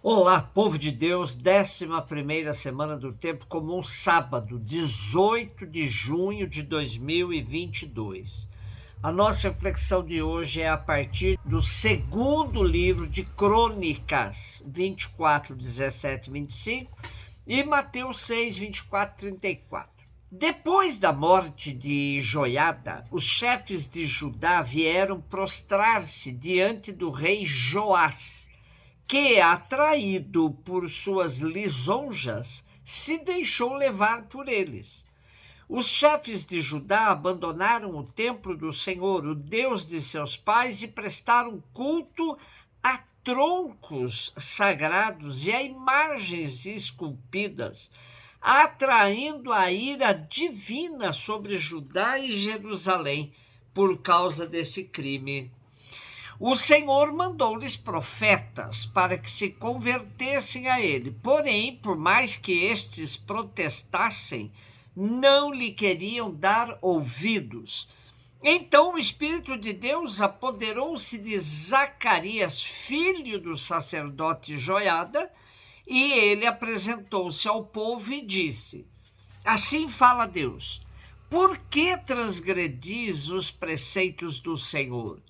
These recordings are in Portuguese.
Olá, povo de Deus, 11ª semana do tempo comum, sábado, 18 de junho de 2022. A nossa reflexão de hoje é a partir do segundo livro de Crônicas, 24, 17 e 25, e Mateus 6, 24 e 34. Depois da morte de Joiada, os chefes de Judá vieram prostrar-se diante do rei Joás, que, atraído por suas lisonjas, se deixou levar por eles. Os chefes de Judá abandonaram o templo do Senhor, o Deus de seus pais, e prestaram culto a troncos sagrados e a imagens esculpidas, atraindo a ira divina sobre Judá e Jerusalém por causa desse crime. O Senhor mandou-lhes profetas para que se convertessem a ele. Porém, por mais que estes protestassem, não lhe queriam dar ouvidos. Então o Espírito de Deus apoderou-se de Zacarias, filho do sacerdote Joiada, e ele apresentou-se ao povo e disse: Assim fala Deus, por que transgredis os preceitos do Senhor?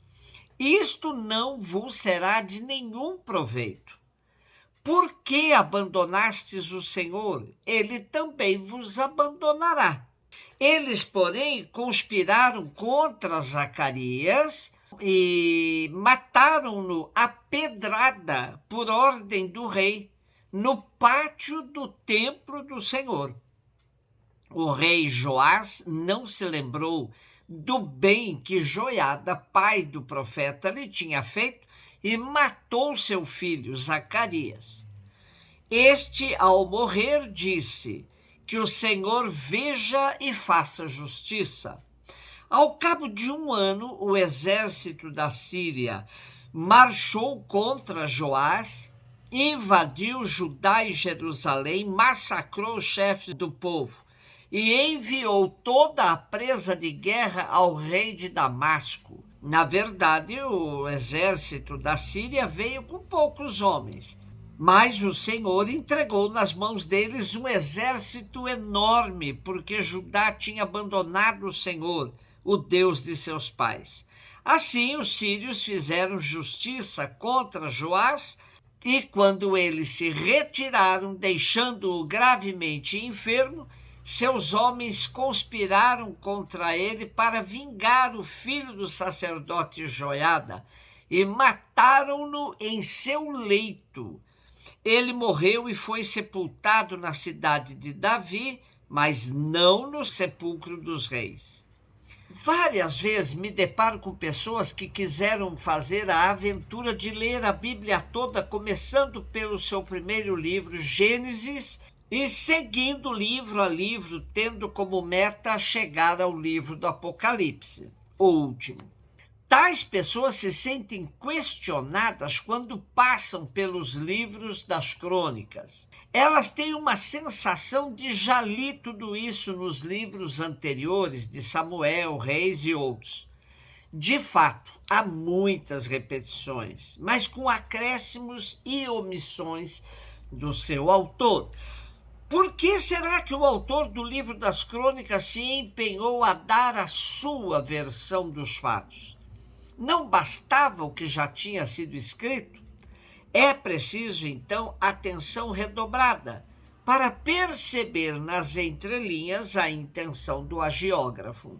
Isto não vos será de nenhum proveito. Por que abandonastes o Senhor? Ele também vos abandonará. Eles, porém, conspiraram contra Zacarias e mataram-no à pedrada por ordem do rei, no pátio do templo do Senhor. O rei Joás não se lembrou do bem que Joiada, pai do profeta, lhe tinha feito, e matou seu filho Zacarias. Este, ao morrer, disse: que o Senhor veja e faça justiça. Ao cabo de um ano, o exército da Síria marchou contra Joás, invadiu Judá e Jerusalém, massacrou os chefes do povo e enviou toda a presa de guerra ao rei de Damasco. Na verdade, o exército da Síria veio com poucos homens, mas o Senhor entregou nas mãos deles um exército enorme, porque Judá tinha abandonado o Senhor, o Deus de seus pais. Assim, os sírios fizeram justiça contra Joás, e quando eles se retiraram, deixando-o gravemente enfermo, seus homens conspiraram contra ele para vingar o filho do sacerdote Joiada e mataram-no em seu leito. Ele morreu e foi sepultado na cidade de Davi, mas não no sepulcro dos reis. Várias vezes me deparo com pessoas que quiseram fazer a aventura de ler a Bíblia toda, começando pelo seu primeiro livro, Gênesis, e seguindo livro a livro, tendo como meta chegar ao livro do Apocalipse, o último. Tais pessoas se sentem questionadas quando passam pelos livros das crônicas. Elas têm uma sensação de já li tudo isso nos livros anteriores de Samuel, Reis e outros. De fato, há muitas repetições, mas com acréscimos e omissões do seu autor. Por que será que o autor do livro das crônicas se empenhou a dar a sua versão dos fatos? Não bastava o que já tinha sido escrito? É preciso, então, atenção redobrada para perceber nas entrelinhas a intenção do agiógrafo.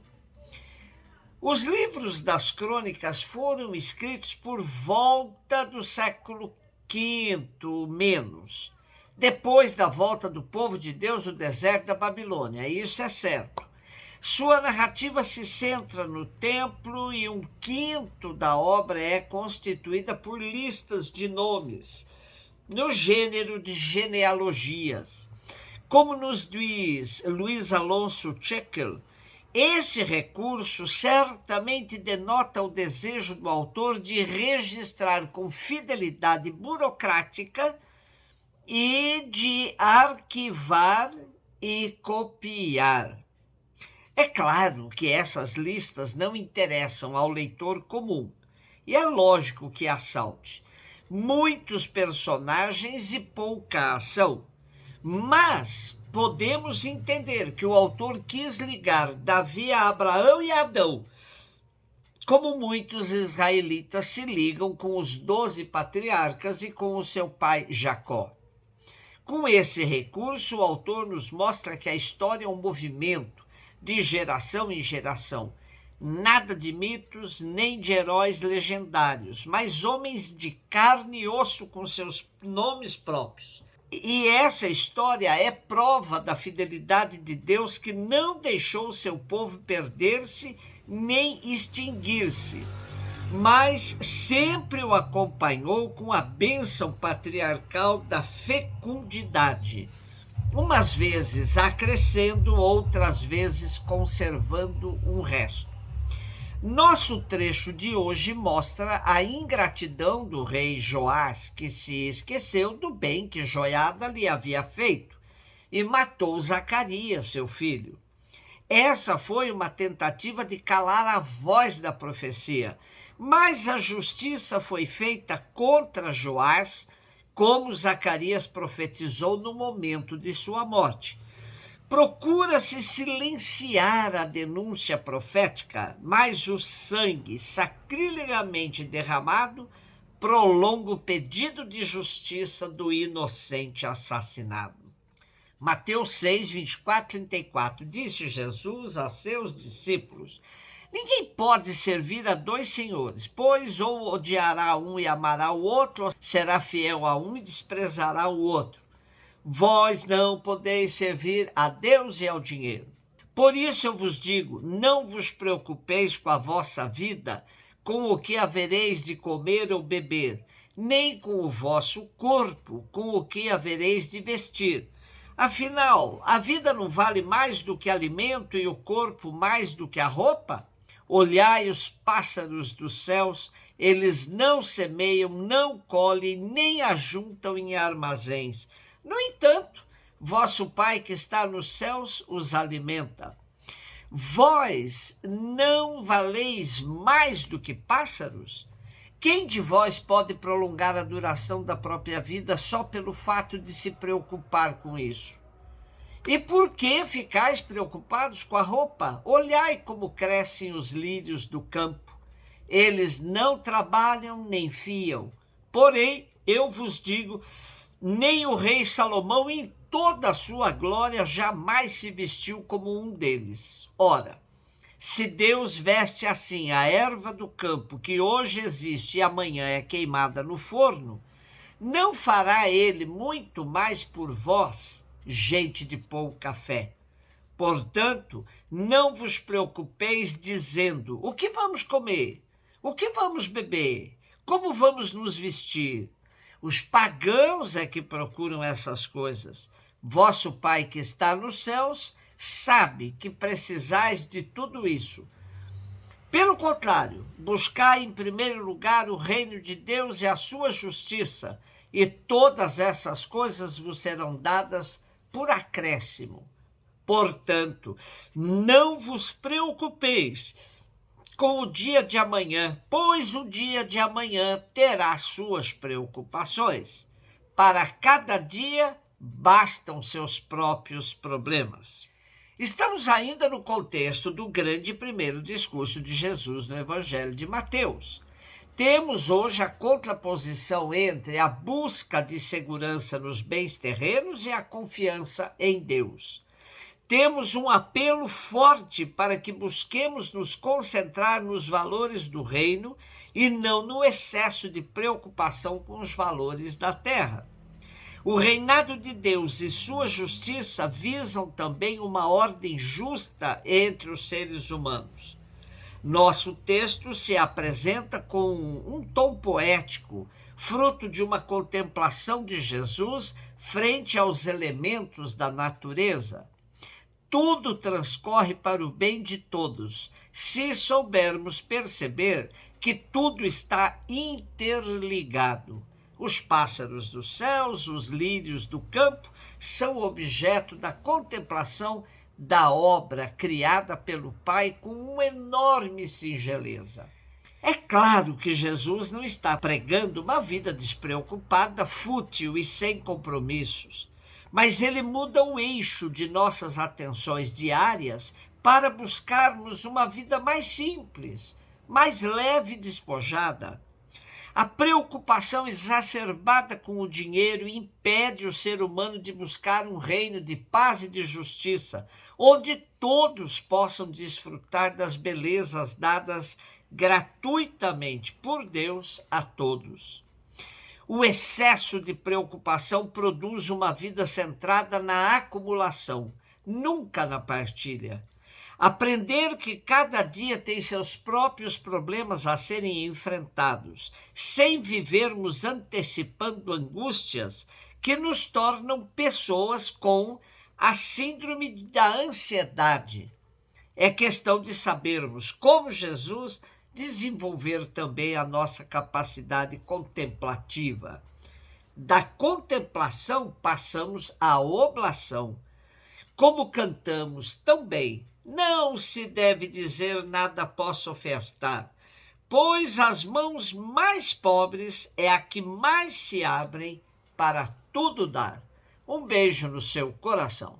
Os livros das crônicas foram escritos por volta do século V, menos, depois da volta do povo de Deus do deserto da Babilônia, isso é certo. Sua narrativa se centra no templo e 1/5 da obra é constituída por listas de nomes, no gênero de genealogias. Como nos diz Luiz Alonso Tscheckel, esse recurso certamente denota o desejo do autor de registrar com fidelidade burocrática e de arquivar e copiar. É claro que essas listas não interessam ao leitor comum, e é lógico que as salte, muitos personagens e pouca ação. Mas podemos entender que o autor quis ligar Davi a Abraão e Adão, como muitos israelitas se ligam com os 12 patriarcas e com o seu pai Jacó. Com esse recurso, o autor nos mostra que a história é um movimento de geração em geração. Nada de mitos nem de heróis legendários, mas homens de carne e osso com seus nomes próprios. E essa história é prova da fidelidade de Deus, que não deixou o seu povo perder-se nem extinguir-se, mas sempre o acompanhou com a bênção patriarcal da fecundidade, umas vezes acrescendo, outras vezes conservando um resto. Nosso trecho de hoje mostra a ingratidão do rei Joás, que se esqueceu do bem que Joiada lhe havia feito e matou Zacarias, seu filho. Essa foi uma tentativa de calar a voz da profecia, mas a justiça foi feita contra Joás, como Zacarias profetizou no momento de sua morte. Procura-se silenciar a denúncia profética, mas o sangue sacrilegamente derramado prolonga o pedido de justiça do inocente assassinado. Mateus 6, 24, 34. Disse Jesus a seus discípulos: ninguém pode servir a dois senhores, pois ou odiará um e amará o outro, ou será fiel a um e desprezará o outro. Vós não podeis servir a Deus e ao dinheiro. Por isso eu vos digo, não vos preocupeis com a vossa vida, com o que havereis de comer ou beber, nem com o vosso corpo, com o que havereis de vestir. Afinal, a vida não vale mais do que alimento e o corpo mais do que a roupa? Olhai os pássaros dos céus, eles não semeiam, não colhem, nem ajuntam em armazéns. No entanto, vosso Pai que está nos céus os alimenta. Vós não valeis mais do que pássaros? Quem de vós pode prolongar a duração da própria vida só pelo fato de se preocupar com isso? E por que ficais preocupados com a roupa? Olhai como crescem os lírios do campo. Eles não trabalham nem fiam. Porém, eu vos digo, nem o rei Salomão, em toda a sua glória, jamais se vestiu como um deles. Ora, se Deus veste assim a erva do campo, que hoje existe e amanhã é queimada no forno, não fará ele muito mais por vós, gente de pouca fé? Portanto, não vos preocupeis dizendo: o que vamos comer? O que vamos beber? Como vamos nos vestir? Os pagãos é que procuram essas coisas. Vosso Pai que está nos céus sabe que precisais de tudo isso. Pelo contrário, buscai em primeiro lugar o reino de Deus e a sua justiça, e todas essas coisas vos serão dadas por acréscimo. Portanto, não vos preocupeis com o dia de amanhã, pois o dia de amanhã terá suas preocupações. Para cada dia bastam seus próprios problemas. Estamos ainda no contexto do grande primeiro discurso de Jesus no Evangelho de Mateus. Temos hoje a contraposição entre a busca de segurança nos bens terrenos e a confiança em Deus. Temos um apelo forte para que busquemos nos concentrar nos valores do reino e não no excesso de preocupação com os valores da terra. O reinado de Deus e sua justiça visam também uma ordem justa entre os seres humanos. Nosso texto se apresenta com um tom poético, fruto de uma contemplação de Jesus frente aos elementos da natureza. Tudo transcorre para o bem de todos, se soubermos perceber que tudo está interligado. Os pássaros dos céus, os lírios do campo, são objeto da contemplação da obra criada pelo Pai com uma enorme singeleza. É claro que Jesus não está pregando uma vida despreocupada, fútil e sem compromissos, mas ele muda o eixo de nossas atenções diárias para buscarmos uma vida mais simples, mais leve e despojada. A preocupação exacerbada com o dinheiro impede o ser humano de buscar um reino de paz e de justiça, onde todos possam desfrutar das belezas dadas gratuitamente por Deus a todos. O excesso de preocupação produz uma vida centrada na acumulação, nunca na partilha. Aprender que cada dia tem seus próprios problemas a serem enfrentados, sem vivermos antecipando angústias que nos tornam pessoas com a síndrome da ansiedade. É questão de sabermos, como Jesus, desenvolver também a nossa capacidade contemplativa. Da contemplação passamos à oblação. Como cantamos tão bem, não se deve dizer nada posso ofertar, pois as mãos mais pobres é a que mais se abrem para tudo dar. Um beijo no seu coração.